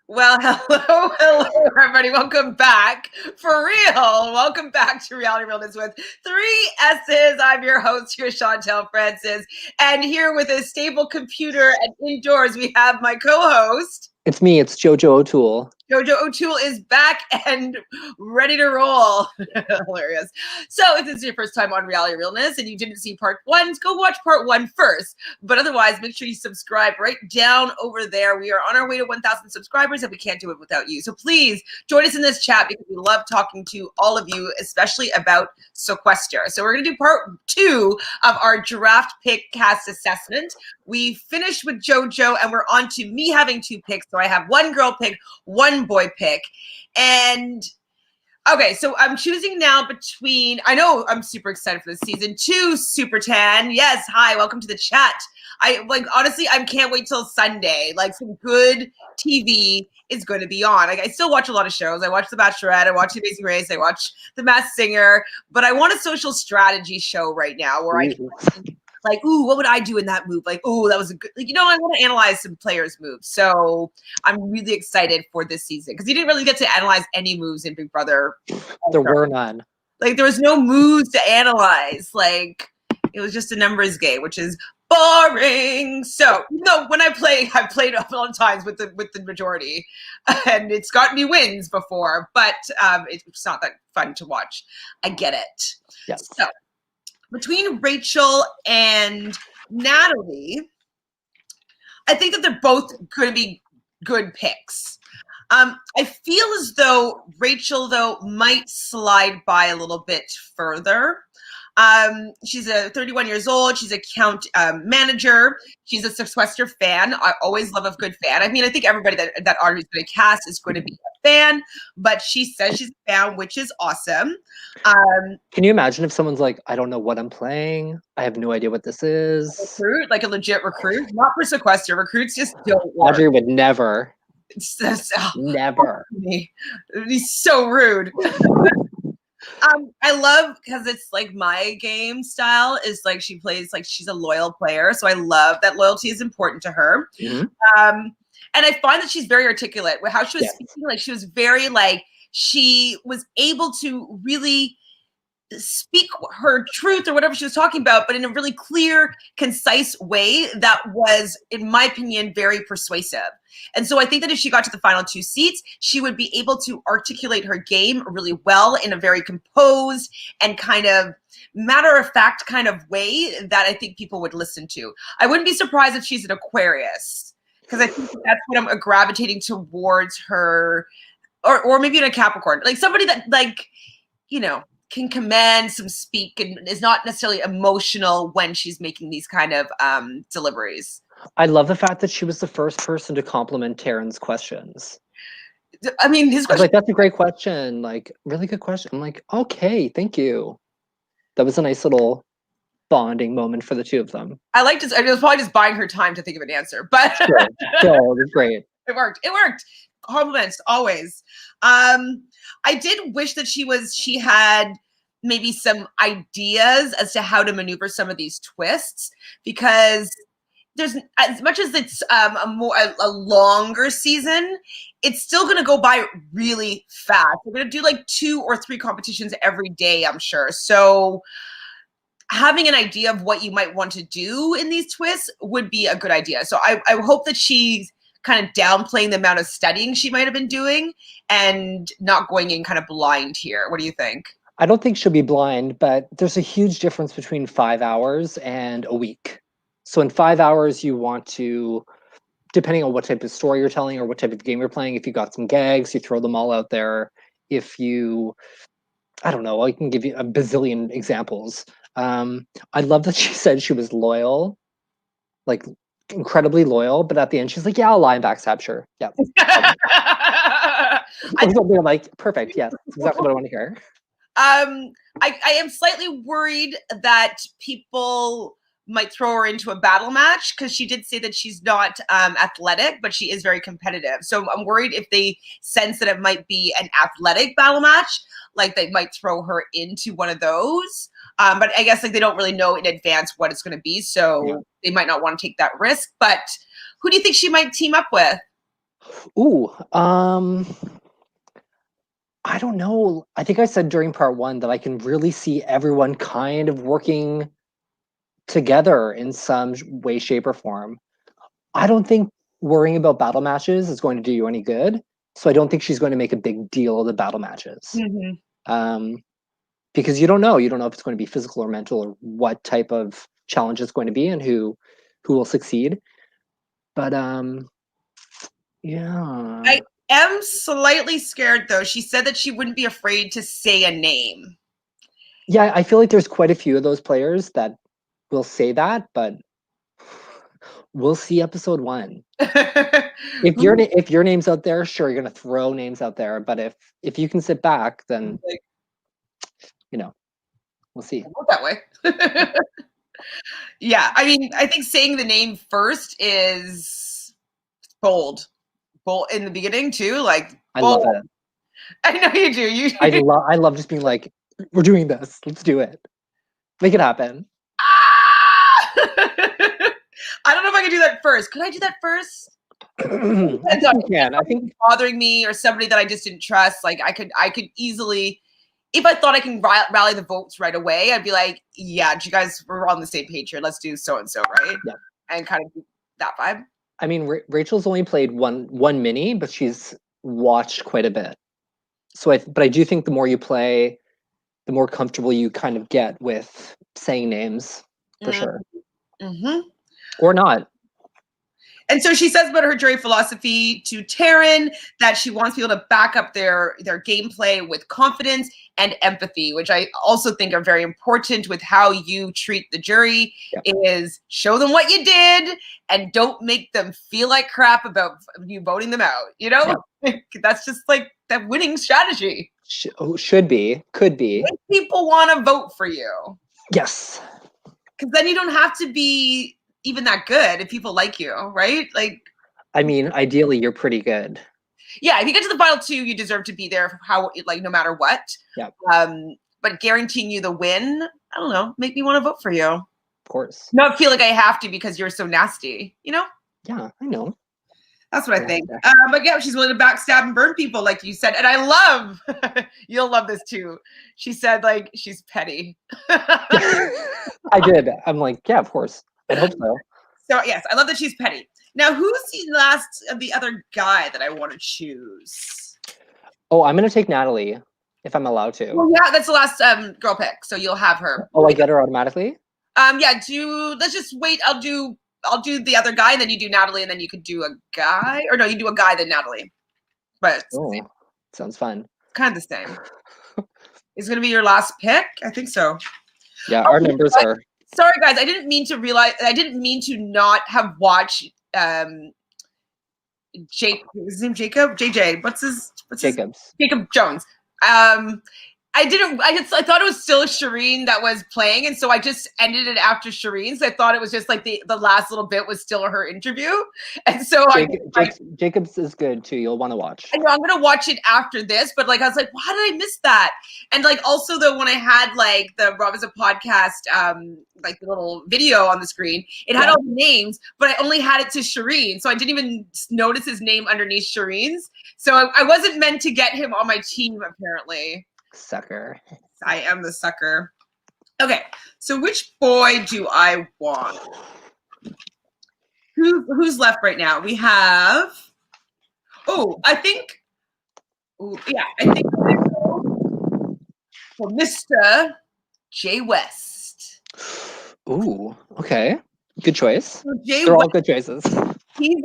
Well, hello, everybody. Welcome back. For real. Welcome back to Reality Realness with three S's. I'm your host here, Chantele Francis. And here with a stable computer and indoors, we have my co-host. It's me. It's Jojo O'Toole. Jojo O'Toole is back and ready to roll. Hilarious. So if this is your first time on Reality Realness and you didn't see part one, go watch part one first. But otherwise, make sure you subscribe right down over there. We are on our way to 1,000 subscribers and we can't do it without you. So please join us in this chat because we love talking to all of you, especially about Sequester. So we're going to do part two of our draft pick cast assessment. We finished with Jojo and we're on to me having two picks. So I have one girl pick, one boy pick. And okay, so I'm choosing now between, I know I'm super excited for this season 2 Super Tan. Yes, hi, welcome to the chat. Honestly, I can't wait till Sunday. Like some good TV is going to be on. Like I still watch a lot of shows. I watch The Bachelorette, I watch The Amazing Race, I watch The Masked Singer, but I want a social strategy show right now where I can like, ooh, what would I do in that move? Like, ooh, that was a good, like, I want to analyze some players' moves. So I'm really excited for this season because you didn't really get to analyze any moves in Big Brother. There were none. Like, there was no moves to analyze. Like, it was just a numbers game, which is boring. So, when I played a lot of times with the majority, and it's gotten me wins before, but it's not that fun to watch. I get it. Yes. So, between Rachel and Natalie, I think that they're both going to be good picks. I feel as though Rachel, though, might slide by a little bit further. She's 31 years old. She's a account manager. She's a Sequester fan. I always love a good fan. I mean, I think everybody that Audrey's going to cast is going to be a fan, but she says she's a fan, which is awesome. Can you imagine if someone's like, I don't know what I'm playing. I have no idea what this is. Recruit, like a legit recruit, not for Sequester. Recruits just don't work. Audrey would never. It's just, never. He's so rude. I love because it's like my game style is like she plays like she's a loyal player. So I love that loyalty is important to her. Mm-hmm. And I find that she's very articulate with how she was speaking. Like she was very she was able to really speak her truth or whatever she was talking about, but in a really clear, concise way that was, in my opinion, very persuasive. And so I think that if she got to the final 2 seats, she would be able to articulate her game really well in a very composed and kind of matter-of-fact kind of way that I think people would listen to. I wouldn't be surprised if she's an Aquarius, because I think that's what I'm gravitating towards her, or maybe in a Capricorn, like somebody that can command some speak and is not necessarily emotional when she's making these kind of deliveries. I love the fact that she was the first person to compliment Taryn's questions. I mean, his question. I was like, that's a great question. Like, really good question. I'm like, okay, thank you. That was a nice little bonding moment for the two of them. I liked it. I was probably just buying her time to think of an answer, but sure, it was great. It worked. Compliments always. I did wish that she had maybe some ideas as to how to maneuver some of these twists, because there's, as much as it's a longer season, it's still going to go by really fast. We're going to do like 2 or 3 competitions every day, I'm sure. So having an idea of what you might want to do in these twists would be a good idea. So I hope that she's kind of downplaying the amount of studying she might have been doing and not going in kind of blind here. What do you think? I don't think she'll be blind, but there's a huge difference between 5 hours and a week. So in 5 hours, you want to, depending on what type of story you're telling or what type of game you're playing, if you got some gags, you throw them all out there. If you, I don't know, I can give you a bazillion examples. I love that she said she was loyal, like incredibly loyal, but at the end she's like, yeah, I'll lie and backstab, sure. Yeah. I'm like, perfect, yes, that's exactly what I want to hear. I am slightly worried that people might throw her into a battle match, because she did say that she's not athletic, but she is very competitive. So I'm worried if they sense that it might be an athletic battle match, like they might throw her into one of those. But I guess like they don't really know in advance what it's going to be, so they might not want to take that risk. But who do you think she might team up with? Ooh, I don't know. I think I said during part one that I can really see everyone kind of working together in some way, shape, or form. I don't think worrying about battle matches is going to do you any good. So I don't think she's going to make a big deal of the battle matches. Mhm. Um, because you don't know. You don't know if it's going to be physical or mental or what type of challenge it's going to be and who will succeed. But yeah. I am slightly scared though. She said that she wouldn't be afraid to say a name. Yeah, I feel like there's quite a few of those players that will say that, but we'll see episode one. If your name's out there, sure, you're gonna throw names out there. But if you can sit back, then Like, you know, we'll see. that way. Yeah, I mean, I think saying the name first is bold. Bold in the beginning too, like I bold. love it. I know you do. You I love just being like, we're doing this. Let's do it. Make it happen. I don't know if I can do that first. Could I do that first? I think you can. I think Bothering me or somebody that I just didn't trust. Like I could easily, if I thought I can rally the votes right away, I'd be like, yeah, you guys were on the same page here. Let's do so and so, right? Yeah. And kind of do that vibe. I mean, Rachel's only played one mini, but she's watched quite a bit. So but I do think the more you play, the more comfortable you kind of get with saying names for sure. Mm-hmm. Or not. And so she says about her jury philosophy to Taryn that she wants people to back up their gameplay with confidence and empathy, which I also think are very important with how you treat the jury. Yeah. Is show them what you did and don't make them feel like crap about you voting them out. You know, that's just like that winning strategy. Should be, could be. Make people want to vote for you. Yes. Because then you don't have to be even that good if people like you, right? Like, I mean, ideally, you're pretty good. Yeah, if you get to the final two, you deserve to be there. Like no matter what. Yeah. But guaranteeing you the win, I don't know, make me want to vote for you. Of course. Not feel like I have to because you're so nasty. You know. Yeah, I know. That's what I think. But yeah, she's willing to backstab and burn people, like you said. And I love, you'll love this too. She said, like, she's petty. I did. I'm like, yeah, of course. I hope so. So, yes, I love that she's petty. Now, who's the last of the other guy that I want to choose? Oh, I'm going to take Natalie, if I'm allowed to. Well, yeah, that's the last girl pick. So you'll have her. Oh, I get her automatically? Yeah, let's just wait. I'll do the other guy, and then you do Natalie, and then you could do a guy. Or no, you do a guy, then Natalie. But sounds fun. Kind of the same. Is going to be your last pick? I think so. Yeah, our numbers are. Sorry, guys. I didn't mean to not have watched Jake. Is his name Jacob? JJ. What's his Jacobs. Jacob Jones. I thought it was still Shireen that was playing, and so I just ended it after Shireen. So I thought it was just like the last little bit was still her interview, and so Jacobs is good too. You'll want to watch. I know I'm gonna watch it after this, but like I was like, why did I miss that? And like also though, when I had like the Rob is a podcast, like the little video on the screen, it had all the names, but I only had it to Shireen, so I didn't even notice his name underneath Shireen's. So I wasn't meant to get him on my team apparently. Sucker. I am the sucker. Okay, so which boy do I want? Who's left right now? We have. I think for Mr. Jay West. Ooh, okay. Good choice. So They're all good choices. He's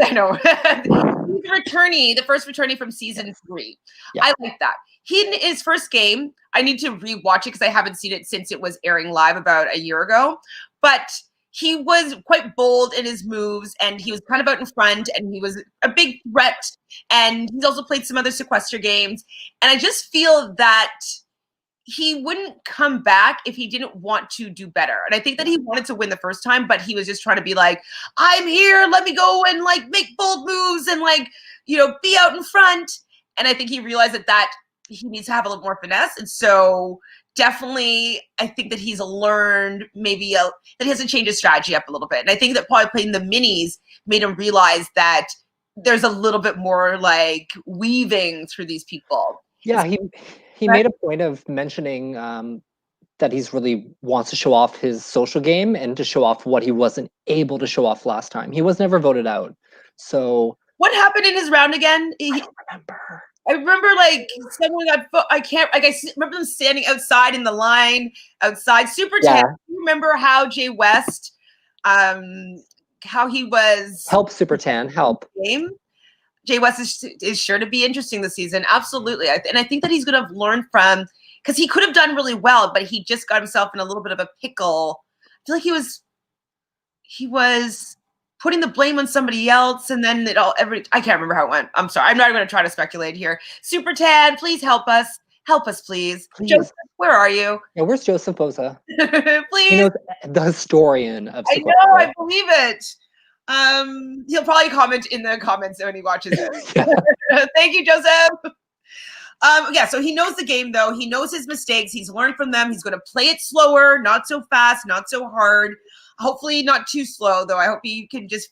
returnee, the first returnee from season 3. Yeah. I like that. In his first game, I need to rewatch it because I haven't seen it since it was airing live about a year ago. But he was quite bold in his moves, and he was kind of out in front, and he was a big threat. And he's also played some other Sequester games. And I just feel that he wouldn't come back if he didn't want to do better. And I think that he wanted to win the first time, but he was just trying to be like, I'm here, let me go and like make bold moves and like, be out in front. And I think he realized that he needs to have a little more finesse. And so definitely, I think that he's learned that he has to change his strategy up a little bit. And I think that probably playing the minis made him realize that there's a little bit more like weaving through these people. Yeah, he made a point of mentioning that he's really wants to show off his social game and to show off what he wasn't able to show off last time. He was never voted out. So what happened in his round again? I don't remember. I remember like someone got. I can't. Like I remember them standing outside in the line outside. Super Tan. You remember how Jay West, how he was help Super Tan help game. Jay West is sure to be interesting this season. Absolutely, and I think that he's going to learn from because he could have done really well, but he just got himself in a little bit of a pickle. I feel like he was putting the blame on somebody else, and then I can't remember how it went. I'm sorry. I'm not going to try to speculate here. Super Tad, please help us. Help us, please. Joseph, where are you? Yeah, where's Joseph Boza? Please. He knows the historian of Sequester. I know, I believe it. He'll probably comment in the comments when he watches it. Thank you, Joseph. Yeah, so he knows the game, though. He knows his mistakes. He's learned from them. He's going to play it slower, not so fast, not so hard. Hopefully not too slow, though. I hope he can just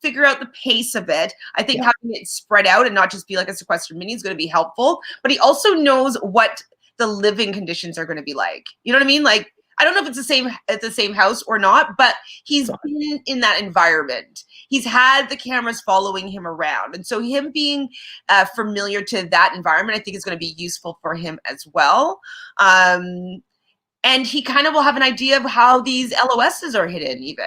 figure out the pace of it. I think having it spread out and not just be like a Sequester mini is going to be helpful. But he also knows what the living conditions are going to be like. You know what I mean? Like, I don't know if it's the same at the same house or not, but he's been in that environment. He's had the cameras following him around. And so him being familiar to that environment, I think is going to be useful for him as well. And he kind of will have an idea of how these LOSs are hidden even.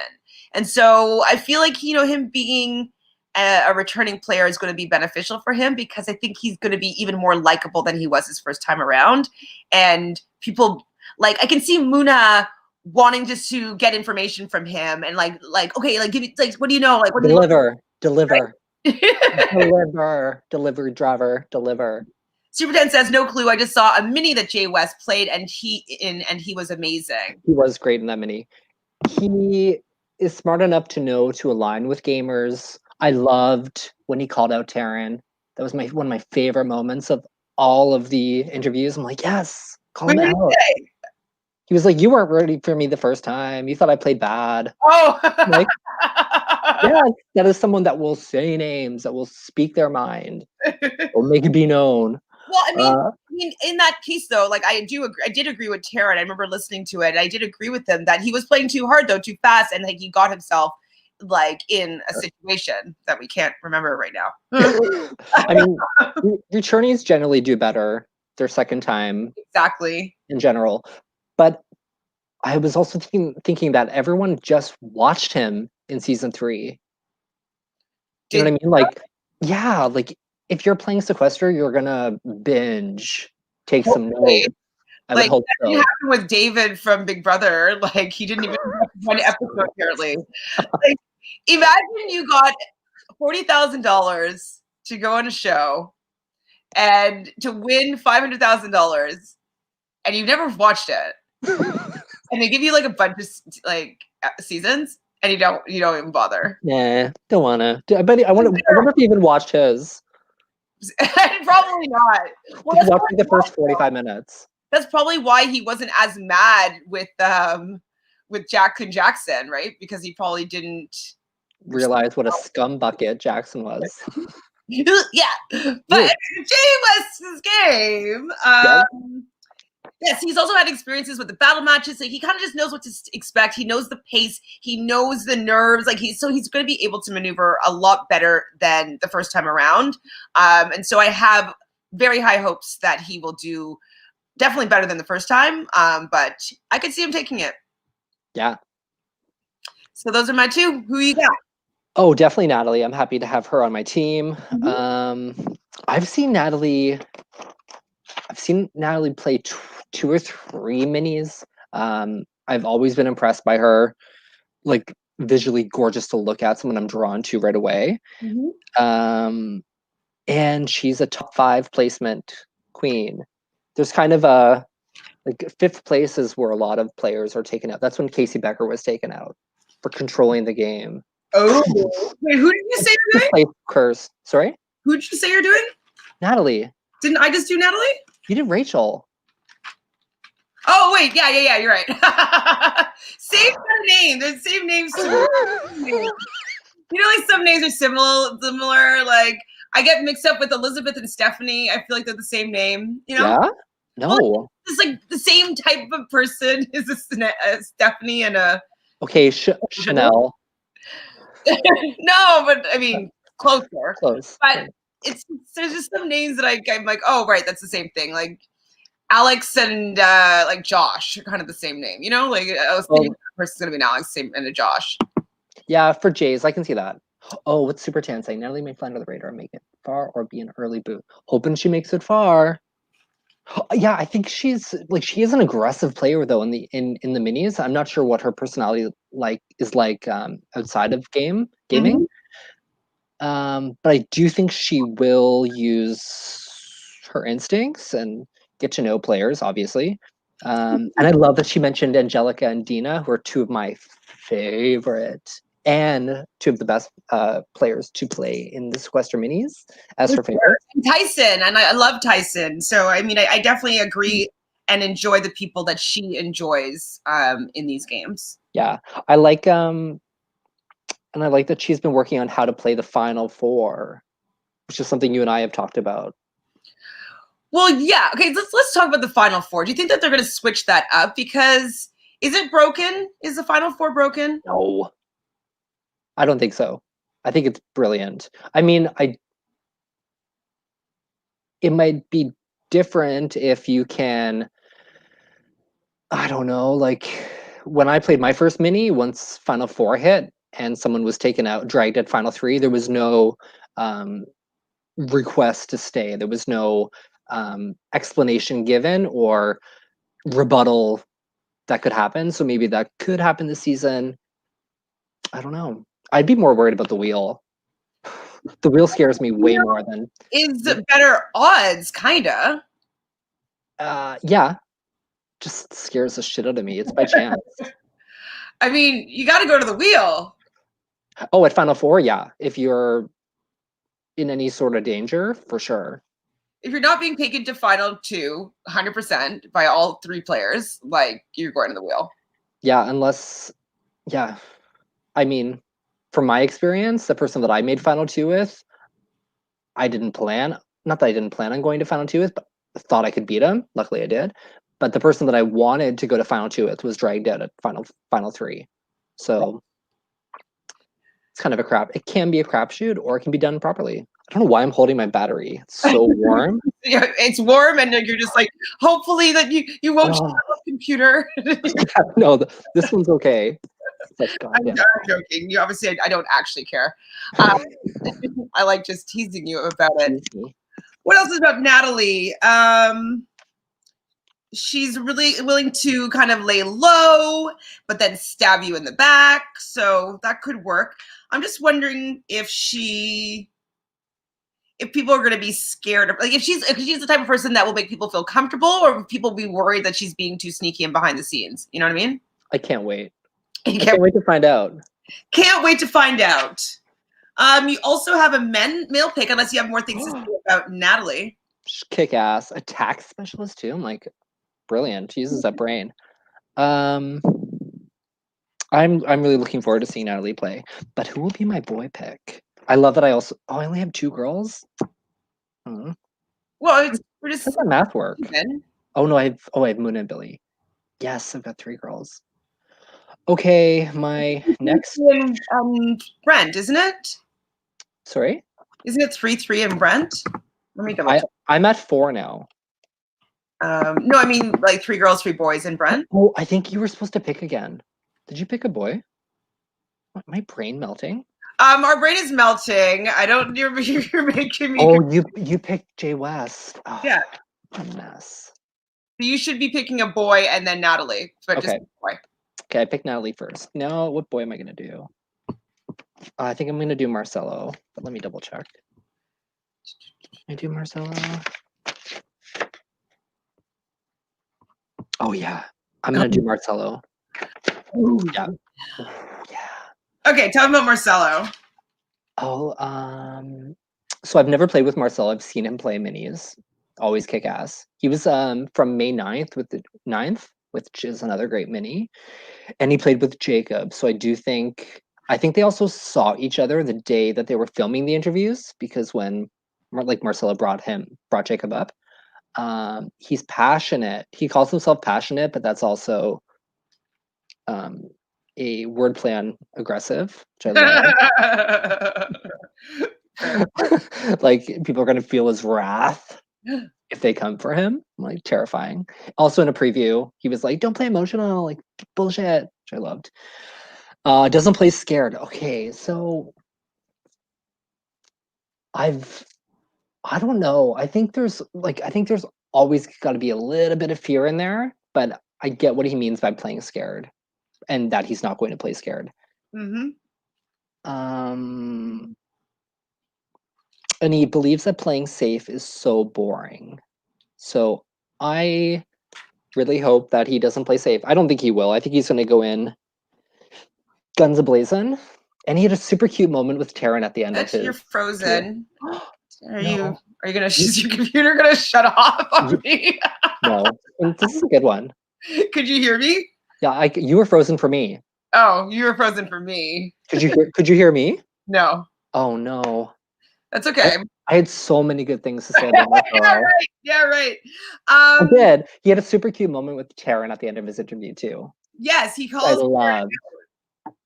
And so I feel like, him being a returning player is going to be beneficial for him because I think he's going to be even more likable than he was his first time around. And people, like, I can see Muna wanting just to get information from him and like, okay, like, give me, like, what do you know? Like, what do you know? Deliver, delivery driver, deliver. Super 10 says, no clue. I just saw a mini that Jay West played and he was amazing. He was great in that mini. He is smart enough to know to align with gamers. I loved when he called out Taryn. That was one of my favorite moments of all of the interviews. I'm like, yes, call him out. He was like, you weren't ready for me the first time. You thought I played bad. Oh, like, yeah, that is someone that will say names, that will speak their mind, will make it be known. Well, I mean, in that case, though, like I did agree with Taryn. I remember listening to it. I did agree with him that he was playing too hard, though, too fast, and like he got himself like in a situation that we can't remember right now. I mean, returnees generally do better their second time. Exactly. In general, but I was also thinking that everyone just watched him in season 3. Do you know what I mean? Like, yeah, like if you're playing Sequester, you're gonna binge, take some notes. I would hope so. That happened with David from Big Brother. Like he didn't even watch one episode apparently. Like, imagine you got $40,000 to go on a show and to win $500,000, and you've never watched it, and they give you like a bunch of like seasons, and you don't even bother. Yeah, don't wanna. But I wonder if you even watched his. Probably not. Well, watching the first 45 minutes. That's probably why he wasn't as mad with Jack and Jackson, right? Because he probably didn't realize what a scum bucket Jackson was. Yeah, but Jay West's game. Yes, he's also had experiences with the battle matches, so he kind of just knows what to expect. He knows the pace, he knows the nerves, like he's going to be able to maneuver a lot better than the first time around. And so I have very high hopes that he will do definitely better than the first time. But I could see him taking it. Yeah. So those are my two. Who you got? Oh, definitely Natalie. I'm happy to have her on my team. Mm-hmm. I've seen Natalie play 2 or 3 minis. I've always been impressed by her. Like visually gorgeous to look at, someone I'm drawn to right away. Mm-hmm. And she's a top 5 placement queen. There's kind of a like 5th place is where a lot of players are taken out. That's when Casey Becker was taken out for controlling the game. Oh, wait, who did you say you're doing? Curse. Sorry? Who did you say you're doing? Natalie. Didn't I just do Natalie? You did Rachel. Oh, wait. Yeah, you're right. Same name. There's same names. You know, like some names are similar. Like I get mixed up with Elizabeth and Stephanie. I feel like they're the same name. You know? Yeah? No. It's like the same type of person is a Stephanie and a Okay, Chanel. no, but I mean closer. Close. But there's just some names that I'm like, oh right, that's the same thing. Like Alex and like Josh are kind of the same name, you know? Like I was thinking the person's gonna be an Alex and a Josh. Yeah, for Jays, I can see that. Oh, what's Super Tan saying? Natalie may fly under the radar and make it far or be an early boot. Hoping she makes it far. Yeah, I think she is an aggressive player though in the minis. I'm not sure what her personality is like outside of gaming. But I do think she will use her instincts and get to know players, obviously. And I love that she mentioned Angelica and Dina, who are two of my favorite and two of the best players to play in the Sequester minis as her favorite. And Tyson, and I love Tyson. So I mean, I definitely agree and enjoy the people that she enjoys in these games. Yeah, I like and I like that she's been working on how to play the Final Four, which is something you and I have talked about. Well, yeah. Okay, let's talk about the Final Four. Do you think that they're going to switch that up? Because is it broken? Is the Final Four broken? No, I don't think so. I think it's brilliant. I mean, it might be different if you can, I don't know, like when I played my first mini, once Final Four hit and someone was taken out, dragged at Final Three, there was no request to stay. There was no explanation given or rebuttal that could happen. So maybe that could happen this season. I don't know. I'd be more worried about the wheel. The wheel scares me way more than is better odds, kinda. Yeah, just scares the shit out of me. It's by chance. I mean, you got to go to the wheel. Oh, at Final Four, yeah. If you're in any sort of danger, for sure. If you're not being taken to Final Two, 100% by all three players, like you're going to the wheel. Yeah, unless, yeah. I mean, from my experience, the person that I made Final Two with, I didn't plan. Not that I didn't plan on going to Final Two with, but thought I could beat him. Luckily, I did. But the person that I wanted to go to Final Two with was dragged out at Final Three. So it's kind of a crap. It can be a crapshoot, or it can be done properly. I don't know why I'm holding my battery. It's so warm. Yeah, it's warm, and you're just like, hopefully that you won't shut off the computer. No, this one's okay. I'm joking. You obviously, I don't actually care. I like just teasing you about it. What else is about Natalie? She's really willing to kind of lay low, but then stab you in the back. So that could work. I'm just wondering if people are going to be scared of, like, if she's the type of person that will make people feel comfortable, or people be worried that she's being too sneaky and behind the scenes. You know what I mean? I can't wait. I can't wait to find out. Can't wait to find out. You also have a male pick, unless you have more things to say about Natalie. Kick ass. Attack specialist too. I'm like, brilliant. She uses that brain. I'm really looking forward to seeing Natalie play. But who will be my boy pick? I love that I only have 2 girls. Well, we're just. How does that math work? Then. Oh no, I have Moon and Billy. Yes, I've got 3 girls. Okay, my next. Brent, isn't it? Sorry? Isn't it 3-3 and Brent? Let me double check. I'm at 4 now. No, I mean like 3 girls, 3 boys, and Brent. Oh, I think you were supposed to pick again. Did you pick a boy? What, my brain melting? Our brain is melting. I don't. You're making me. Oh, you picked Jay West. Oh, yeah. A mess. So you should be picking a boy and then Natalie, but okay. Just a boy. Okay, I picked Natalie first. Now, what boy am I gonna do? I think I'm gonna do Marcelo, but let me double check. I do Marcelo. Oh yeah, I'm gonna do Marcelo. Ooh. Yeah. Ooh, yeah. Okay, tell me about Marcelo. Oh, so I've never played with Marcelo. I've seen him play minis. Always kick ass. He was from May 9th with the 9th, which is another great mini. And he played with Jacob. So I do think I think they also saw each other the day that they were filming the interviews, because when like Marcella brought Jacob up, he's passionate. He calls himself passionate, but that's also a wordplay on aggressive, which I love. Like, people are gonna feel his wrath if they come for him. Like, terrifying. Also, in a preview, he was like, "Don't play emotional, like bullshit," which I loved. Doesn't play scared. Okay, so I don't know. I think there's always got to be a little bit of fear in there, but I get what he means by playing scared, and that he's not going to play scared. Mm-hmm. And he believes that playing safe is so boring. So I really hope that he doesn't play safe. I don't think he will. I think he's going to go in guns a-blazing. And he had a super cute moment with Taryn at the end of his. You're frozen. Are you gonna? Is your computer gonna shut off on me? No, this is a good one. Could you hear me? Yeah, you were frozen for me. Oh, you were frozen for me. Could you hear me? No. Oh no. That's okay. I had so many good things to say about Marcelo. Yeah, right. I did. He had a super cute moment with Taryn at the end of his interview too. Yes, he calls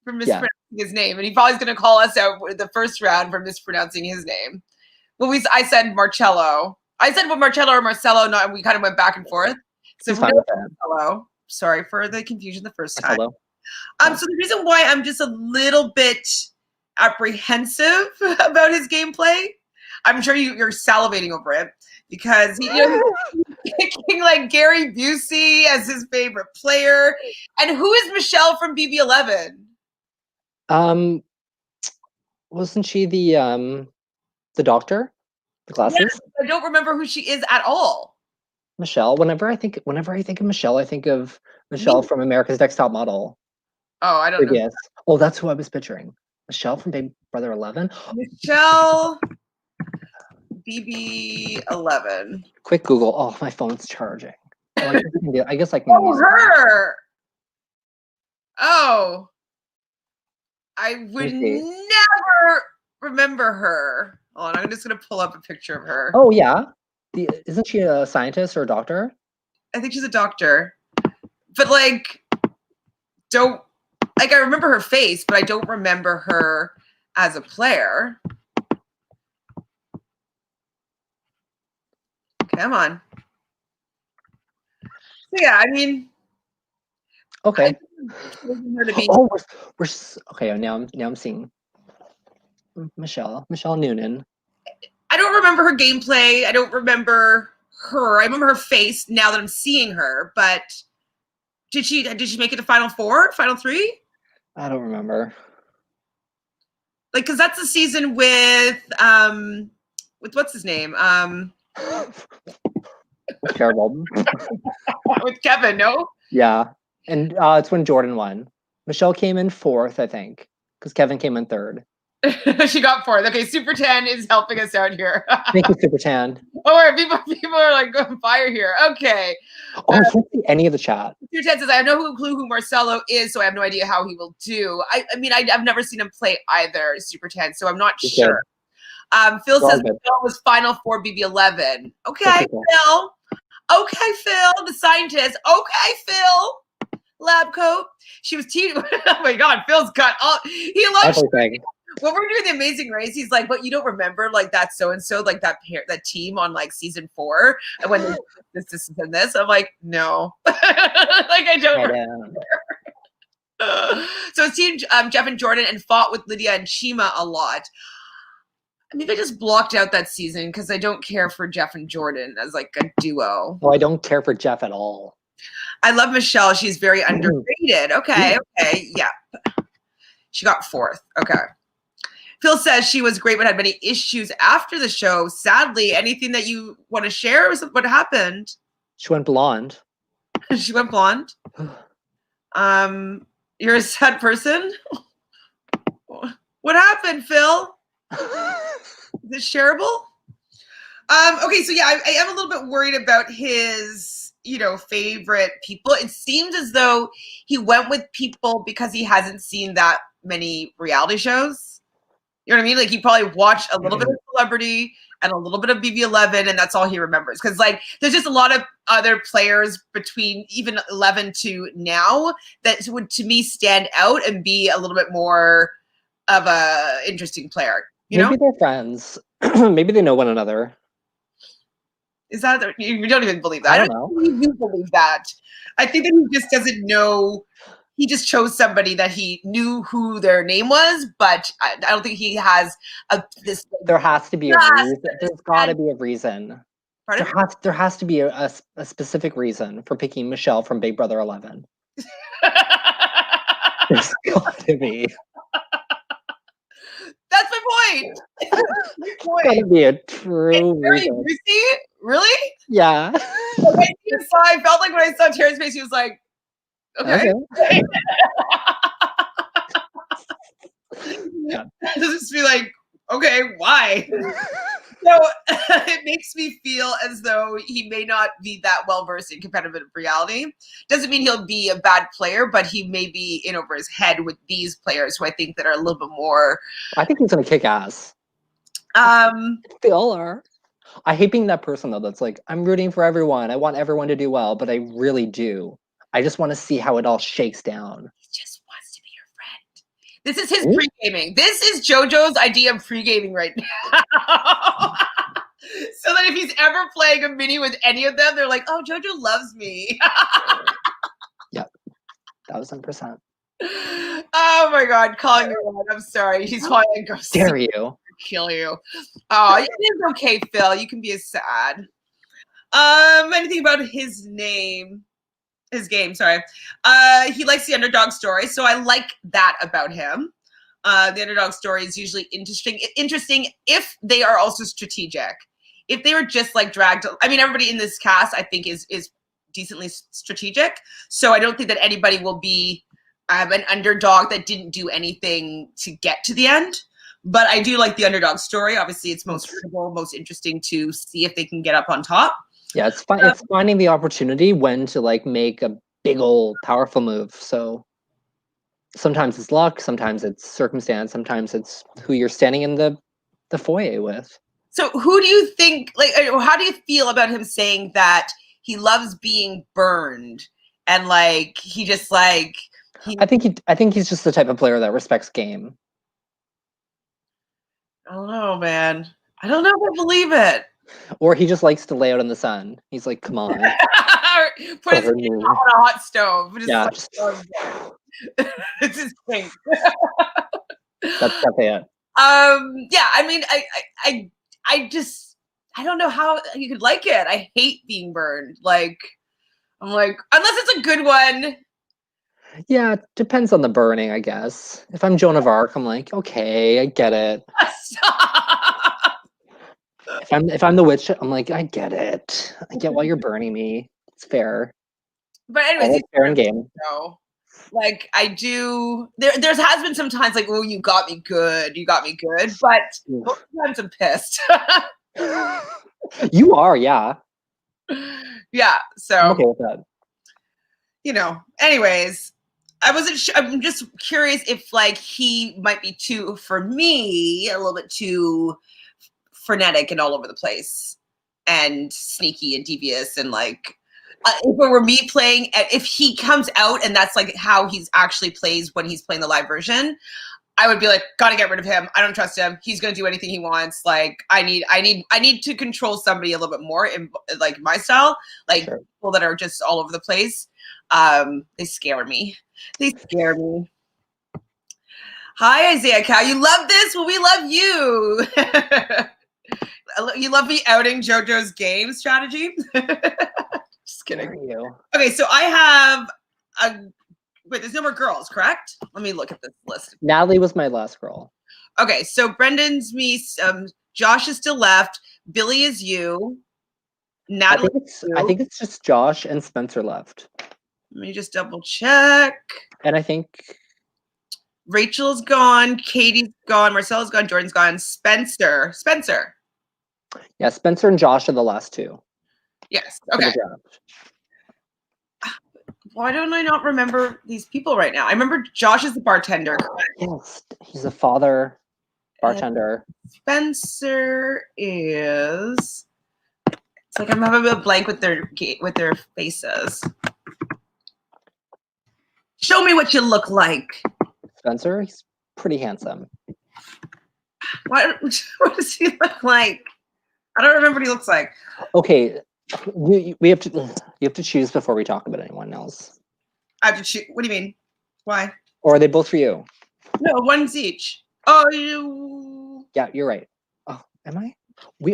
for mispronouncing his name, and he probably is going to call us out the first round for mispronouncing his name. Well, I said Marcello. I said Marcello or Marcelo, and we kind of went back and forth. So Marcello. Sorry for the confusion the first time. So the reason why I'm just a little bit apprehensive about his gameplay, I'm sure you're salivating over it, because he's picking like Gary Busey as his favorite player. And who is Michelle from BB11? Wasn't she the doctor? The glasses? Yes, I don't remember who she is at all. Michelle. Whenever I think of Michelle, I think of Michelle from America's Next Top Model. Oh, I don't know. Oh, that's who I was picturing. Michelle from Big Brother 11. Michelle BB11. Quick Google. Oh, my phone's charging. Oh, I guess I can. Oh, her. Oh, I would never remember her. Hold on, I'm just gonna pull up a picture of her. Oh yeah, isn't she a scientist or a doctor? I think she's a doctor, but like, I remember her face, but I don't remember her as a player. Come on. So yeah, I mean. Okay. Oh, we're okay. Now I'm seeing Michelle Noonan. I don't remember her gameplay. I don't remember her. I remember her face now that I'm seeing her. But did she make it to Final 4, Final 3? I don't remember. Like, because that's the season with what's his name? With Jared Walden. With Kevin, no? Yeah. And it's when Jordan won. Michelle came in 4th, I think, because Kevin came in 3rd. She got 4th. Okay, Super Tan is helping us out here. Thank you, Super Tan. Oh, people are like on fire here. Okay. Oh, I can't see any of the chat. Super Tan says, I have no clue who Marcelo is, so I have no idea how he will do. I mean, I've never seen him play either, Super Tan, so I'm not sure. Phil says Phil was Final 4 BB11. Okay, Phil. Okay, Phil, the scientist. Okay, Phil. Lab coat. She was teaching. Oh my God, Phil's got all. He loves everything. When we're doing the Amazing Race, he's like, "But you don't remember like that so and so, like that team on like season 4, and when this and this." I'm like, no, like I don't remember. So it's team Jeff and Jordan, and fought with Lydia and Chima a lot. I mean, I just blocked out that season because I don't care for Jeff and Jordan as like a duo. Oh, I don't care for Jeff at all. I love Michelle. She's very underrated. Okay. Yeah. She got 4th. Okay. Phil says she was great but had many issues after the show. Sadly, anything that you want to share? What happened? She went blonde. She went blonde? You're a sad person? What happened, Phil? Is it shareable? Okay, so yeah, I am a little bit worried about his favorite people. It seems as though he went with people because he hasn't seen that many reality shows. You know what I mean? Like, he probably watched a little bit of Celebrity and a little bit of BB11, and that's all he remembers. Because, like, there's just a lot of other players between even 11 to now that would, to me, stand out and be a little bit more of a interesting player. Maybe they're friends. Maybe they know one another. Is that, you don't even believe that? I don't know. Think you believe that. I think that he just doesn't know. He just chose somebody that he knew who their name was, but I don't think he has this. There has to be a reason. There's got to be a reason. Pardon? There has to be a specific reason for picking Michelle from Big Brother 11. There's got to be. That's my point. It's got to be a true reason. Really? Yeah. I felt like when I saw Terry's face, he was like, okay. Yeah. Just be like, okay, why? So it makes me feel as though he may not be that well versed in competitive reality. Doesn't mean he'll be a bad player, but he may be in over his head with these players who I think that are a little bit more. I think he's gonna kick ass. Filler. I hate being that person though. That's like, I'm rooting for everyone. I want everyone to do well, but I really do. I just want to see how it all shakes down. He just wants to be your friend. This is his pre-gaming. This is Jojo's idea of pre-gaming right now. So that if he's ever playing a mini with any of them, they're like, oh, Jojo loves me. Yeah, 1,000%. Oh my God, calling you out. I'm sorry. He's probably going to go dare you. Kill you. Oh, it's okay, Phil. You can be as sad. Anything about his name? His game, sorry. He likes the underdog story, so I like that about him. The underdog story is usually interesting if they are also strategic. If they were just like dragged, I mean, everybody in this cast, I think, is decently strategic. So I don't think that anybody will be an underdog that didn't do anything to get to the end. But I do like the underdog story. Obviously, it's most readable, most interesting to see if they can get up on top. Yeah, it's finding the opportunity when to like make a big old powerful move. So sometimes it's luck, sometimes it's circumstance, sometimes it's who you're standing in the foyer with. So who do you think, like, how do you feel about him saying that he loves being burned and like he just like I think he's just the type of player that respects game. I don't know, man. I don't know if I believe it. Or he just likes to lay out in the sun. He's like, come on. Put his feet on a hot stove. Yeah. It's his thing. That's definitely it. Yeah, I mean, I don't know how you could like it. I hate being burned. Like, I'm like, unless it's a good one. Yeah, it depends on the burning, I guess. If I'm Joan of Arc, I'm like, okay, I get it. If I'm the witch, I'm like, I get it. I get why you're burning me. It's fair. But anyways, it's fair in game. So, like, I do. There's has been some times like, oh, you got me good, but most of the times I'm pissed. You are, yeah. Yeah. So I'm okay with that. You know. Anyways, I'm just curious if like he might be too, for me, a little bit too frenetic and all over the place and sneaky and devious and like if it were me playing, if he comes out and that's like how he's actually plays when he's playing the live version, I would be like, gotta get rid of him. I don't trust him. He's gonna do anything he wants. Like I need to control somebody a little bit more in like my style. Like people that are just all over the place. They scare me. Hi, Isaiah Cow. You love this? Well, we love you. You love me outing JoJo's game strategy? Just kidding. You. Okay, so I have wait, there's no more girls, correct? Let me look at this list. Natalie was my last girl. Okay, so Brendan's me. Josh is still left. Billy is you. Natalie. I think it's just Josh and Spencer left. Let me just double check. And I think Rachel's gone. Katie's gone. Marcella's gone. Jordan's gone. Spencer. Yeah, Spencer and Josh are the last two. Yes. Okay. Why don't I not remember these people right now? I remember Josh is the bartender. Yes, he's a father And bartender. Spencer is. It's like I'm having a blank with their faces. Show me what you look like. Spencer, he's pretty handsome. What does he look like? I don't remember what he looks like. Okay, we have to you have to choose before we talk about anyone else. I have to choose. What do you mean? Why? Or are they both for you? No, one's each. Oh, you. Yeah, you're right. Oh, am I?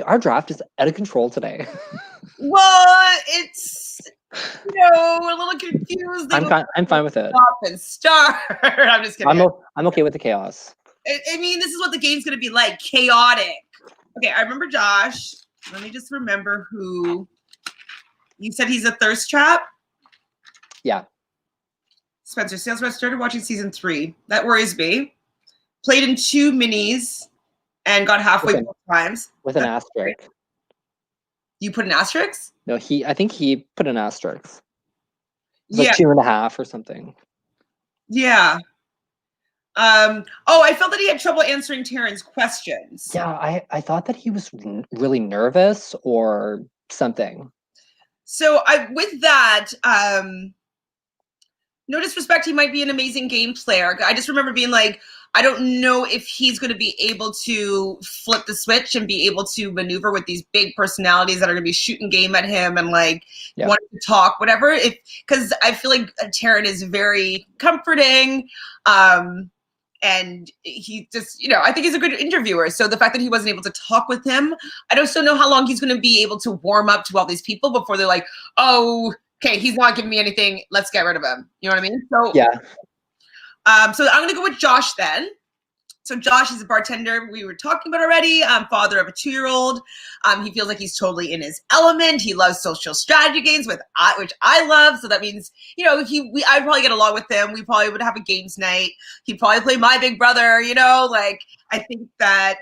Our draft is out of control today. Well, it's a little confused. I'm fine with it. Stop and start. I'm just kidding. I'm okay with the chaos. I mean, this is what the game's gonna be like, chaotic. Okay, I remember Josh. Let me just remember who. You said he's a thirst trap? Yeah. Spencer Salesman started watching season 3. That worries me. Played in 2 minis and got halfway both times. With an asterisk. You put an asterisk? No, I think he put an asterisk. Yeah. Like 2.5 or something. Yeah. I felt that he had trouble answering Taryn's questions. Yeah, I thought that he was really nervous or something. So with that, no disrespect, he might be an amazing game player. I just remember being like, I don't know if he's going to be able to flip the switch and be able to maneuver with these big personalities that are going to be shooting game at him and wanting to talk, whatever. Because I feel like Taryn is very comforting. And he just, I think he's a good interviewer. So the fact that he wasn't able to talk with him, I don't still know how long he's going to be able to warm up to all these people before they're like, oh, okay, he's not giving me anything. Let's get rid of him. You know what I mean? So yeah. So I'm going to go with Josh then. So Josh is a bartender we were talking about already, father of a 2-year-old. He feels like he's totally in his element. He loves social strategy games, which I love. So that means, I'd probably get along with him. We probably would have a games night. He'd probably play My Big Brother, I think that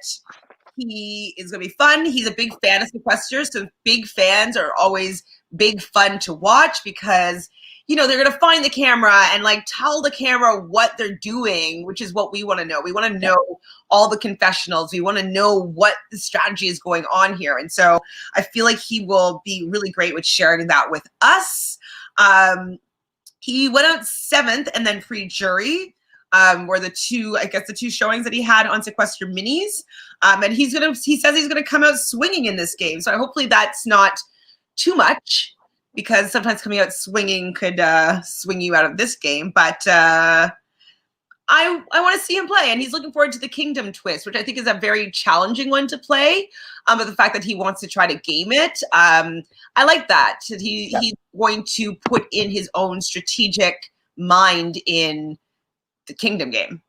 he is going to be fun. He's a big fan of Sequester, so big fans are always big fun to watch because they're going to find the camera and tell the camera what they're doing, which is what we want to know. We want to know all the confessionals. We want to know what the strategy is going on here. And so I feel like he will be really great with sharing that with us. He went out 7th and then pre-jury were the 2 showings that he had on Sequester minis. And he says he's going to come out swinging in this game. So hopefully that's not too much, because sometimes coming out swinging could swing you out of this game. But I want to see him play, and he's looking forward to the Kingdom twist, which I think is a very challenging one to play. But the fact that he wants to try to game it, I like that. He's going to put in his own strategic mind in the Kingdom game.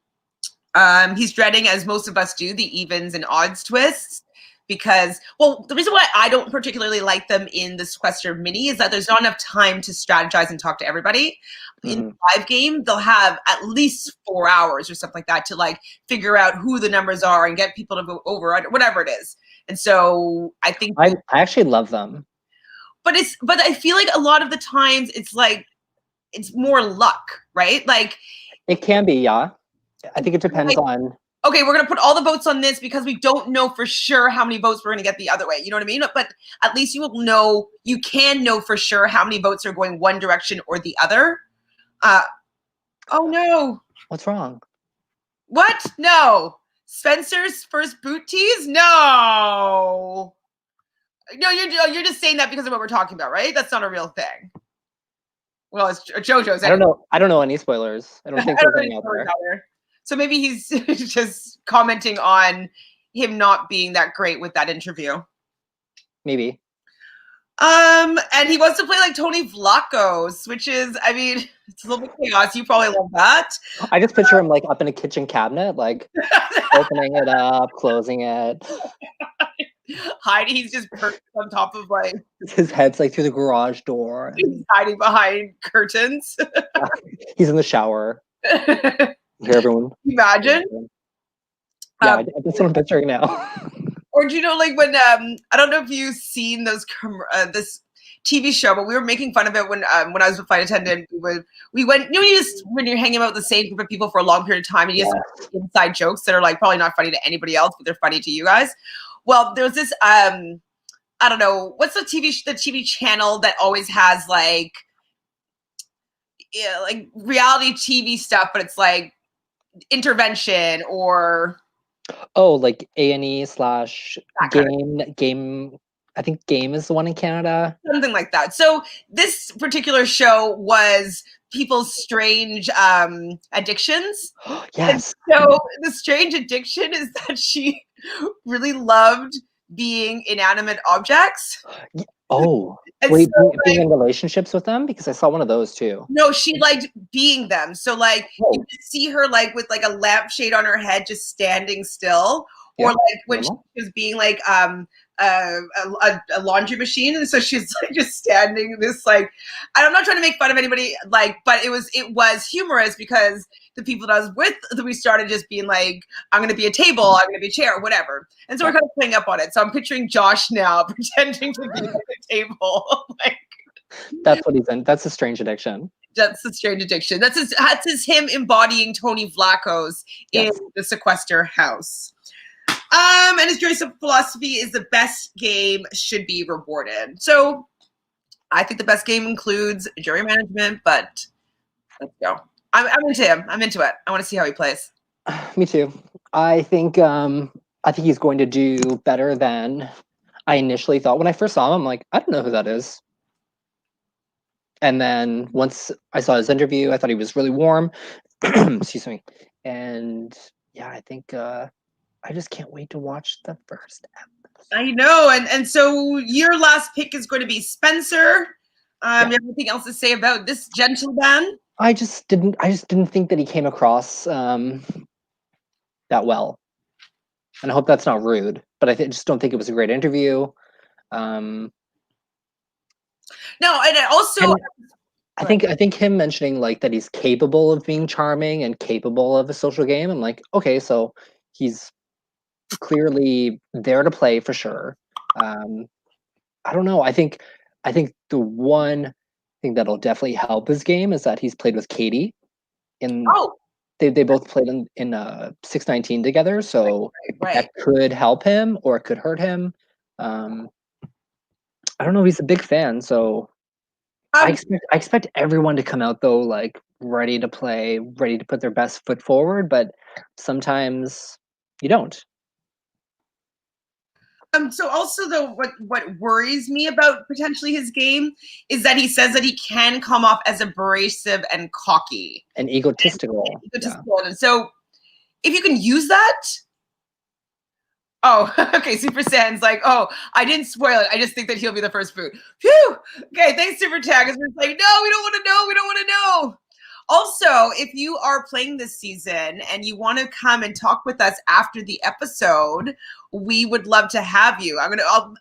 He's dreading, as most of us do, the evens and odds twists. Because, the reason why I don't particularly like them in the Sequester mini is that there's not enough time to strategize and talk to everybody. In the live game, they'll have at least 4 hours or something like that to figure out who the numbers are and get people to go over, whatever it is. And so I think I actually love them. But I feel like a lot of the times it's more luck, right? It can be, yeah. I think it depends on. Okay, we're going to put all the votes on this because we don't know for sure how many votes we're going to get the other way. You know what I mean? But at least you can know for sure how many votes are going one direction or the other. Oh, no. What's wrong? What? No. Spencer's first boot tease? No. No, you're just saying that because of what we're talking about, right? That's not a real thing. Well, it's Jojo's. I don't know. I don't know any spoilers. I don't think there's any out there. So maybe he's just commenting on him not being that great with that interview. Maybe. And he wants to play Tony Vlachos, which is, it's a little bit chaos. You probably love that. I just picture him up in a kitchen cabinet, opening it up, closing it. Hiding, he's just perched on top of his head's through the garage door. He's hiding behind curtains. He's in the shower. Hear everyone. Imagine. Yeah, that's what I'm picturing now. Or do you know, when I don't know if you've seen those TV show, but we were making fun of it when I was a flight attendant. We went, you just when you're hanging out with the same group of people for a long period of time, and you just inside jokes that are like probably not funny to anybody else, but they're funny to you guys. Well, there was this I don't know what's the TV channel that always has like reality TV stuff, but it's like intervention or like A&E / game. I think Game is the one in Canada. Something like that. So this particular show was people's strange addictions. Yes. And so the strange addiction is that she really loved being inanimate objects. Oh, And wait, so, being in relationships with them? Because I saw one of those too. No, she liked being them. So like you could see her like with like a lampshade on her head just standing still. Or like when she was being like a laundry machine, and so she's like just standing this like I'm not trying to make fun of anybody like, but it was humorous because the people that I was with, we started just being like, I'm gonna be a table, I'm gonna be a chair, whatever. And so we're kind of playing up on it. So I'm picturing Josh now pretending to be like a table. Like that's what he's in. That's a strange addiction. That's a strange addiction. That's him embodying Tony Vlachos in the Sequester house. And his choice of philosophy is the best game should be rewarded. So I think the best game includes jury management, but let's go. I'm into him. I'm into it. I want to see how he plays. Me too. I think he's going to do better than I initially thought. When I first saw him, I'm like, I don't know who that is. And then once I saw his interview, I thought he was really warm. Excuse me. And yeah, I think I just can't wait to watch the first episode. I know. And so your last pick is going to be Spencer. You have anything else to say about this gentleman? I just didn't think that he came across that well. And I hope that's not rude, but I just don't think it was a great interview. No, and also I think him mentioning like that he's capable of being charming and capable of a social game. I'm like, okay, so he's clearly there to play for sure. I don't know. I think the one thing that'll definitely help his game is that he's played with Katie. They both played in 619 together, so that could help him or it could hurt him. I don't know. He's a big fan, so I expect everyone to come out though like ready to play, ready to put their best foot forward, but sometimes you don't. So also though, what worries me about potentially his game is that he says that he can come off as abrasive and cocky and egotistical. And so if you can use that, okay. Super Saiyan's like, I didn't spoil it. I just think that he'll be the first boot. Phew. Okay, thanks, Super Tag. We're like, no, we don't want to know. We don't want to know. Also, if you are playing this season and you want to come and talk with us after the episode, we would love to have you.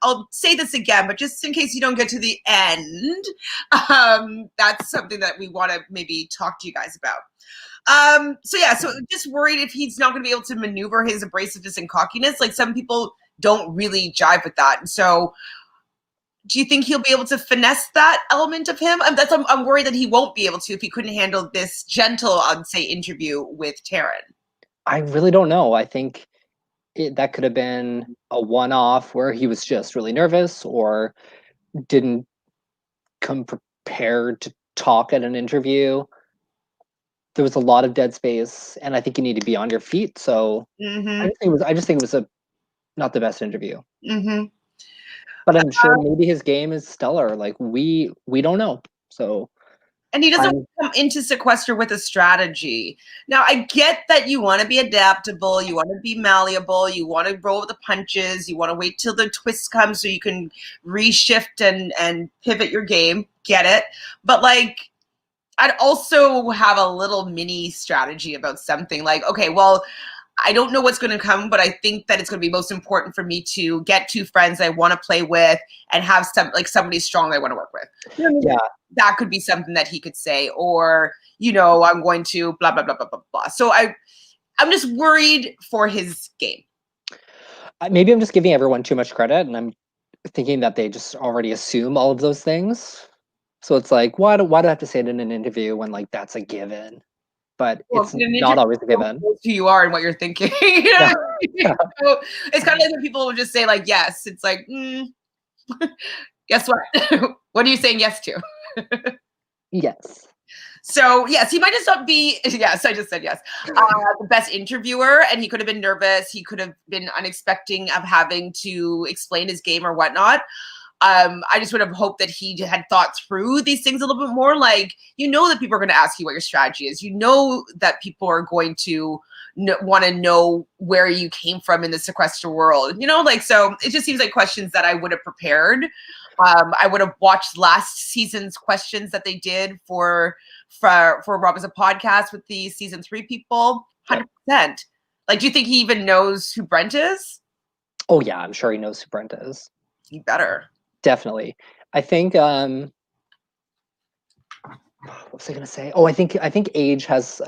I'll say this again, but just in case you don't get to the end, that's something that we want to maybe talk to you guys about. So just worried if he's not going to be able to maneuver his abrasiveness and cockiness. Like some people don't really jive with that. And so do you think he'll be able to finesse that element of him? I'm worried that he won't be able to if he couldn't handle this gentle, I'd say, interview with Taryn. I really don't know. I think that could have been a one-off where he was just really nervous or didn't come prepared to talk at an interview. There was a lot of dead space, and I think you need to be on your feet. So I just think it was not the best interview. But I'm sure maybe his game is stellar. Like we don't know. So and he doesn't come into Sequester with a strategy. Now I get that you want to be adaptable, you want to be malleable, you want to roll with the punches, you want to wait till the twist comes so you can reshift and pivot your game. Get it. But like I'd also have a little mini strategy about something like, okay, well, I don't know what's going to come, but I think that it's going to be most important for me to get two friends I want to play with and have somebody strong that I want to work with. Yeah. That could be something that he could say, or, I'm going to blah, blah, blah, blah, blah, blah. So I'm just worried for his game. Maybe I'm just giving everyone too much credit, and I'm thinking that they just already assume all of those things. So it's like, why do I have to say it in an interview when like that's a given? But Well, it's in an not interview, always a given. who you are and what you're thinking. You know Yeah. what I mean? So it's kind of like when people will just say like yes. It's like, guess what? What are you saying yes to? Yes. So yes, he might just not be. Yes, I just said yes. The best interviewer, and he could have been nervous. He could have been unexpecting of having to explain his game or whatnot. I just would have hoped that he had thought through these things a little bit more. Like, you know that people are going to ask you what your strategy is. You know that people are going to want to know where you came from in the Sequester world. You know, like, so it just seems like questions that I would have prepared. I would have watched last season's questions that they did for Rob as a podcast with the season 3 people. 100%. Like, do you think he even knows who Brent is? Oh yeah, I'm sure he knows who Brent is. He better. Definitely. I think what was I gonna say? Oh, I think age has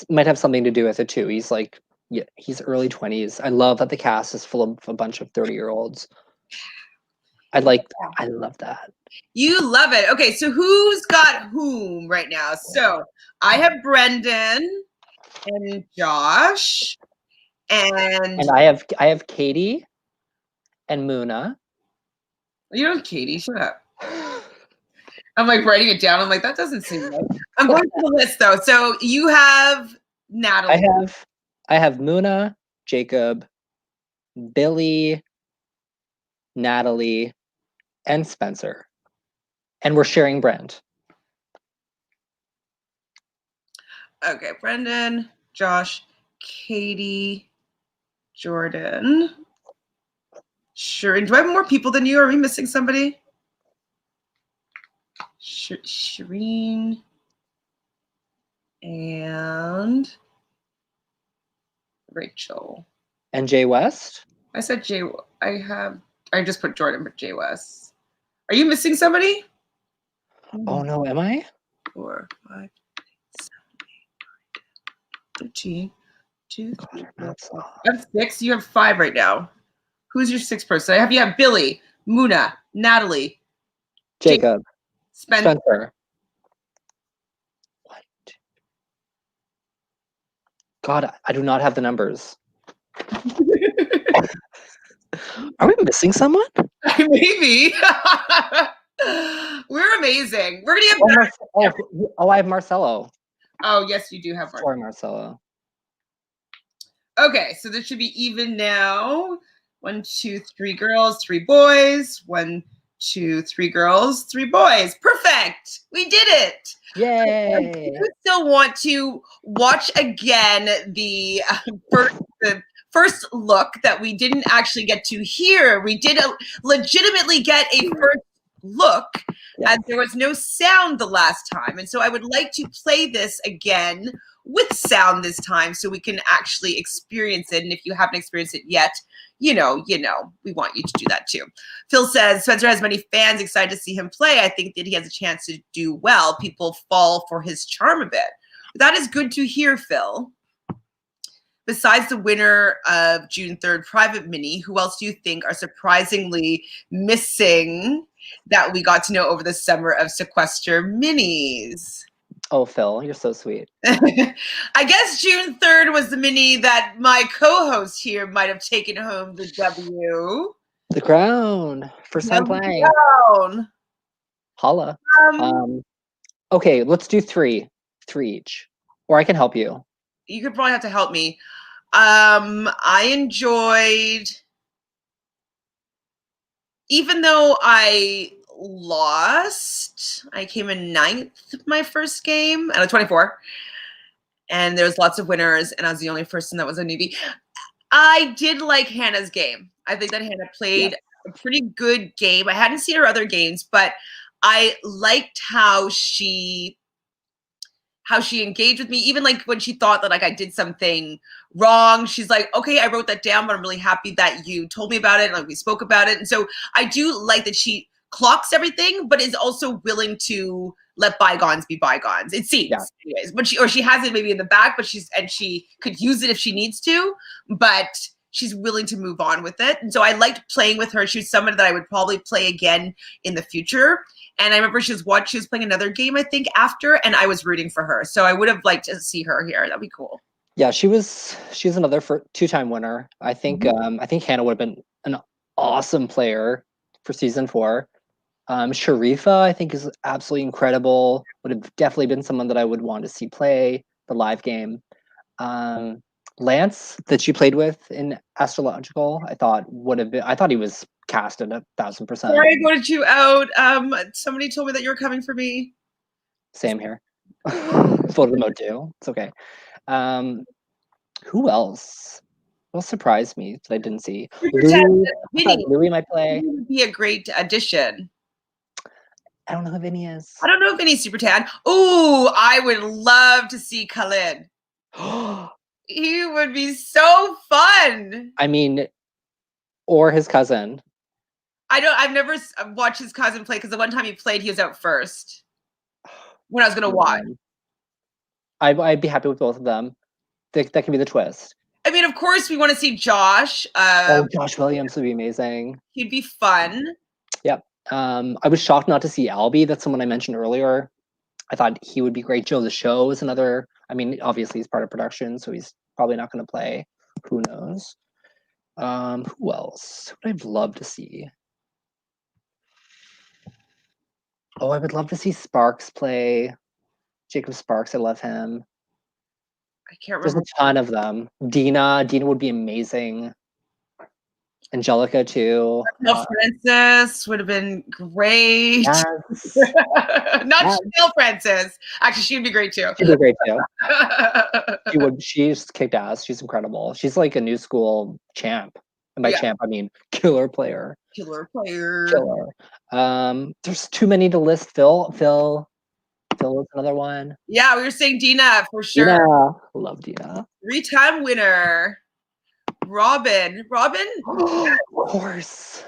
might have something to do with it too. He's like, yeah, he's early 20s. I love that the cast is full of a bunch of 30-year-olds. I love that. You love it. Okay, so who's got whom right now? So I have Brendan and Josh, and And I have Katie and Muna. you know Katie. Shut up. I'm like writing it down. I'm like, that doesn't seem right. I'm going through the list though. So you have Natalie. I have Muna, Jacob, Billy, Natalie, and Spencer. And we're sharing Brent. Okay, Brendan, Josh, Katie, Jordan. Sure. And do I have more people than you? Are we missing somebody? Shireen and Rachel. And Jay West? I said Jay. I just put Jordan, but Jay West. Are you missing somebody? Oh no, am I? 4, 5, 6, 7, 8, 9, 10, 13, 2, 3, 4, 5. I have 6. You have 5 right now. Who's your 6th person? You have Billy, Muna, Natalie, Jacob, Spencer. What? God, I do not have the numbers. Are we missing someone? Maybe. We're amazing. We're gonna get better. I have Marcelo. Oh, yes, you do have Sorry, Marcelo. Okay, so this should be even now. 1, 2, 3 girls, 3 boys. 1, 2, 3 girls, 3 boys. Perfect. We did it. Yay. I still want to watch again the first look that we didn't actually get to hear. We did legitimately get a first look, and there was no sound the last time. And so I would like to play this again with sound this time so we can actually experience it. And if you haven't experienced it yet, you know, we want you to do that too. Phil says, Spencer has many fans excited to see him play. I think that he has a chance to do well. People fall for his charm a bit. That is good to hear, Phil. Besides the winner of June 3rd private mini, who else do you think are surprisingly missing that we got to know over the summer of Sequester minis? Oh, Phil, you're so sweet. I guess June 3rd was the mini that my co-host here might have taken home the W. The crown. First time playing. Crown. Holla. Okay, let's do 3. 3 each. Or I can help you. You could probably have to help me. I enjoyed, even though I lost, I came in 9th my first game out of 24. And there was lots of winners, and I was the only person that was a newbie. I did like Hannah's game. I think that Hannah played a pretty good game. I hadn't seen her other games, but I liked how she engaged with me, even like when she thought that like I did something wrong. She's like, okay, I wrote that down, but I'm really happy that you told me about it and like we spoke about it. And so I do like that she clocks everything, but is also willing to let bygones be bygones. It seems, anyways. But she has it maybe in the back, but she could use it if she needs to. But she's willing to move on with it. And so I liked playing with her. She was someone that I would probably play again in the future. And I remember she was playing another game, I think, after, and I was rooting for her. So I would have liked to see her here. That'd be cool. Yeah, she's another two-time winner. I think I think Hannah would have been an awesome player for season 4. Sharifa, I think, is absolutely incredible. Would have definitely been someone that I would want to see play the live game. Lance, that she played with in Astrological, I thought he was cast at 1,000%. Sorry, I voted you out. Somebody told me that you were coming for me. Same here. Voted them out too. It's okay. Who else? What surprised me that I didn't see? Louis might play. Would be a great addition. I don't know who Vinny is. I don't know if Vinny's super tan. Oh, I would love to see Khalid. He would be so fun. I mean, or his cousin. I've never watched his cousin play because the one time he played, he was out first. When I was gonna watch. I'd be happy with both of them. That could be the twist. I mean, of course, we want to see Josh. Josh Williams would be amazing. He'd be fun. Yep. I was shocked not to see Albie. That's someone I mentioned earlier. I thought he would be great. Joe the Show is another. I mean, obviously he's part of production, so he's probably not going to play. Who knows? Who else would I love to see? Oh, I would love to see Sparks play. Jacob Sparks, I love him. I can't remember. There's a ton of them. Dina would be amazing. Angelica too. Francis would have been great. Yes. Not Chanel Francis. Actually, she'd be great too. She'd be great too. She's kicked ass. She's incredible. She's like a new school champ. And by champ, I mean killer player. Killer player. Killer. There's too many to list. Phil is another one. Yeah, we were saying Dina for sure. Dina. Love Dina. 3-time winner. Robin. Of course.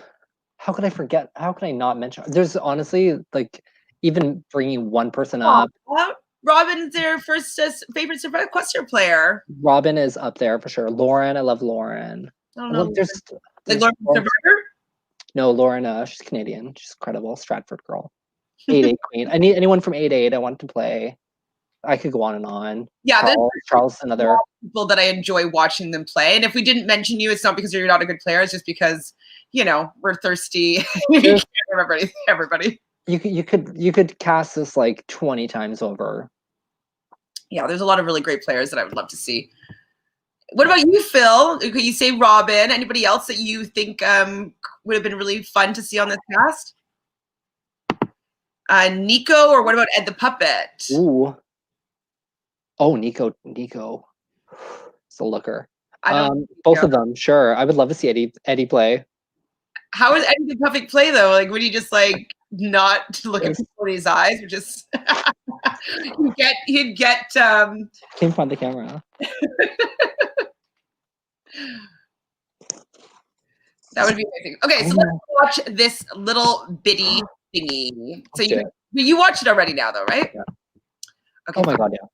How could I forget? How could I not mention? There's honestly, like, even bringing one person up. Robin's their first favorite Sequester player. Robin is up there for sure. Lauren, I love Lauren. I don't know. There's Lauren Survivor? No, Lauren, she's Canadian. She's incredible. Stratford girl. 8-8 queen. Anyone from 8-8 I want to play. I could go on and on. Yeah, Charles another people that I enjoy watching them play. And if we didn't mention you, it's not because you're not a good player. It's just because, we're thirsty. You can't remember everybody. You could cast this like 20 times over. Yeah, there's a lot of really great players that I would love to see. What about you, Phil? Could you say Robin? Anybody else that you think would have been really fun to see on this cast? Nico, or what about Ed the Puppet? Ooh. Oh, Nico. It's a looker. Both of them, sure. I would love to see Eddie play. How is Eddie the Puppet play though? Like, would he just like not look at people in his eyes, or just he'd get Came from the camera. That would be amazing. Okay, so let's watch this little bitty thingy. So you watched it already now, though, right? Yeah. Okay. Oh my god, yeah.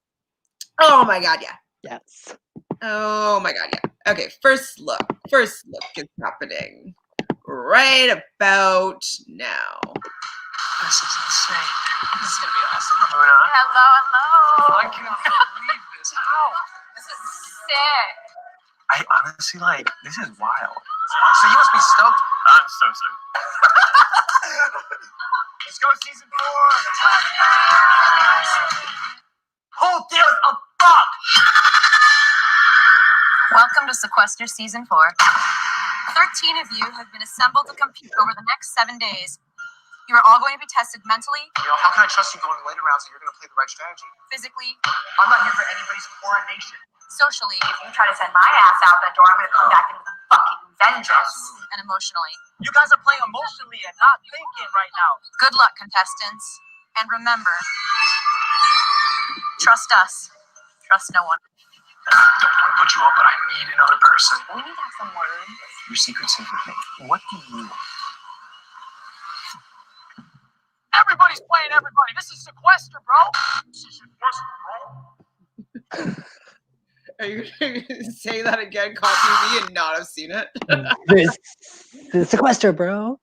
Oh my god, yeah. Yes. Oh my god, yeah. Okay, first look is happening right about now. This is insane. This is gonna be awesome. Hello. I can't believe this. How? This is sick. I honestly this is wild. So you must be stoked. I'm so stoked. Let's go season 4. Who gives a fuck? Welcome to Sequester season 4. 13 of you have been assembled to compete over the next 7 days. You are all going to be tested mentally. How can I trust you going later rounds and you're going to play the right strategy? Physically. I'm not here for anybody's coronation. Socially. If you try to send my ass out that door, I'm going to come back in with a fucking vengeance. And emotionally. You guys are playing emotionally and not thinking right now. Good luck, contestants. And remember, trust us. Trust no one. I don't want to put you up, but I need another person. We need to have some words. Your secret's safe with me. What do you want? Everybody's playing everybody. This is Sequester, bro. This is Sequester, bro. Are you going to say that again? Copy me and not have seen it. The Sequester, bro.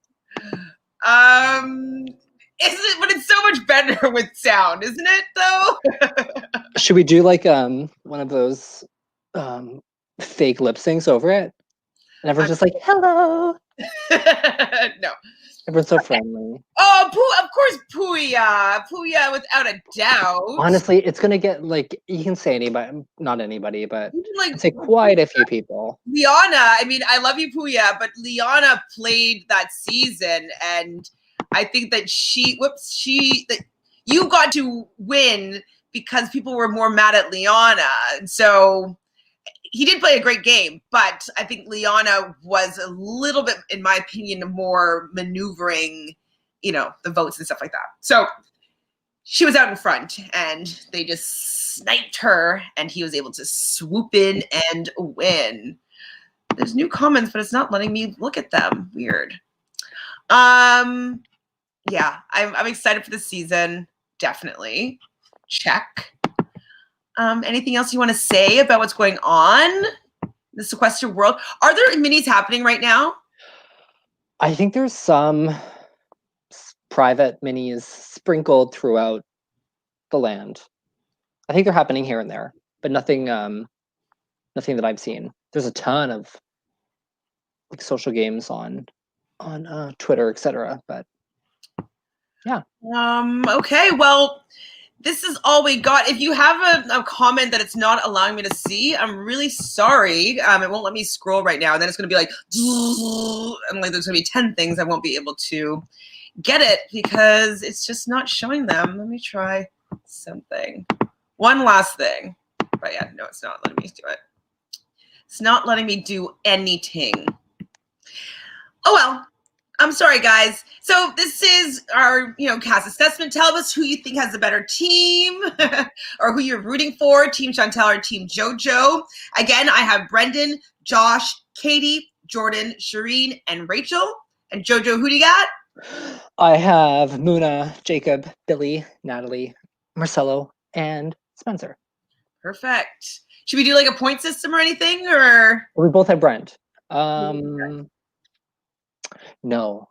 But it's so much better with sound, isn't it? Though. Should we do like one of those fake lip syncs over it? And everyone's just like, hello. No. Everyone's so friendly. Oh, of course, Puya, without a doubt. Honestly, it's gonna get like you can say anybody, not anybody, but Like I'd say quite a few people. Liana, I mean, I love you, Puya, but Liana played that season, and I think that that you got to win because people were more mad at Liana, and so he did play a great game, but I think Liana was a little bit, in my opinion, more maneuvering, the votes and stuff like that. So she was out in front, and they just sniped her, and he was able to swoop in and win. There's new comments, but it's not letting me look at them. Weird. Yeah, I'm excited for the season. Definitely. Check. Anything else you want to say about what's going on in the Sequester world? Are there minis happening right now? I think there's some private minis sprinkled throughout the land. I think they're happening here and there, but nothing that I've seen. There's a ton of like social games on Twitter, etc. But yeah. Okay, well, this is all we got. If you have a comment that it's not allowing me to see, I'm really sorry. It won't let me scroll right now. And then it's going to be like, and like there's going to be 10 things I won't be able to get it because it's just not showing them. Let me try something. One last thing. But yeah, no, it's not letting me do it. It's not letting me do anything. Oh, well. I'm sorry, guys. So this is our, cast assessment. Tell us who you think has the better team or who you're rooting for, Team Chantele or Team Jojo. Again, I have Brendan, Josh, Katie, Jordan, Shireen, and Rachel. And Jojo, who do you got? I have Muna, Jacob, Billy, Natalie, Marcelo, and Spencer. Perfect. Should we do like a point system or anything, or? We both have Brent. No.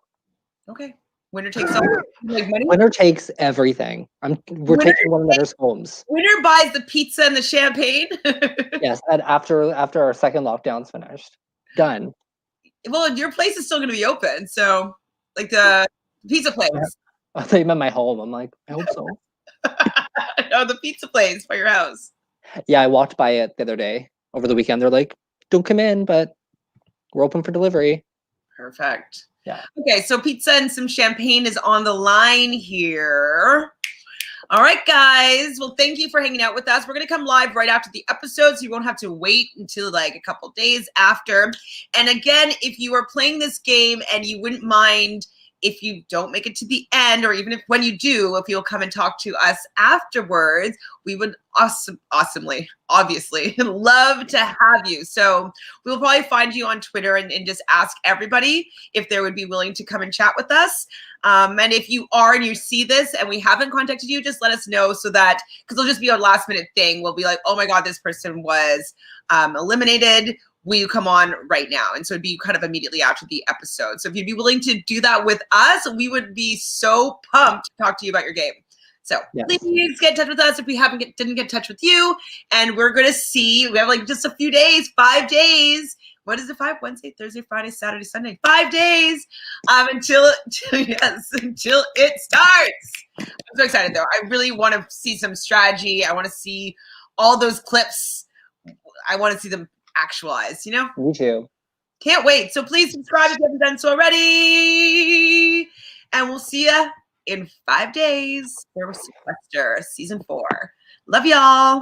Okay. Winner takes all. Like money? Winner takes everything. We're taking one another's homes. Winner buys the pizza and the champagne. Yes, and after our second lockdown's finished. Done. Well, your place is still going to be open, so like the pizza place. I thought you meant my home. I'm like, I hope so. No, the pizza place by your house. Yeah, I walked by it the other day over the weekend. They're like, don't come in, but we're open for delivery. Perfect. Yeah. Okay, so pizza and some champagne is on the line here. All right, guys. Well, thank you for hanging out with us. We're going to come live right after the episode, so you won't have to wait until like a couple days after. And again, if you are playing this game and you wouldn't mind if you don't make it to the end, or even if when you do, if you'll come and talk to us afterwards, we would awesomely, obviously, love to have you. So we'll probably find you on Twitter and just ask everybody if they would be willing to come and chat with us. And if you are and you see this and we haven't contacted you, just let us know so that, because it'll just be a last minute thing. We'll be like, oh my God, this person was eliminated. Will you come on right now? And so it'd be kind of immediately after the episode. So if you'd be willing to do that with us, we would be so pumped to talk to you about your game. So yes. Please get in touch with us if we didn't get in touch with you. And we're going to see, we have like just a few days, 5 days. What is it? 5? Wednesday, Thursday, Friday, Saturday, Sunday. 5 days until it starts. I'm so excited though. I really want to see some strategy. I want to see all those clips. I want to see them actualized, Me too. Can't wait. So please subscribe if you haven't done so already. And we'll see you in 5 days for Sequester Season 4. Love y'all.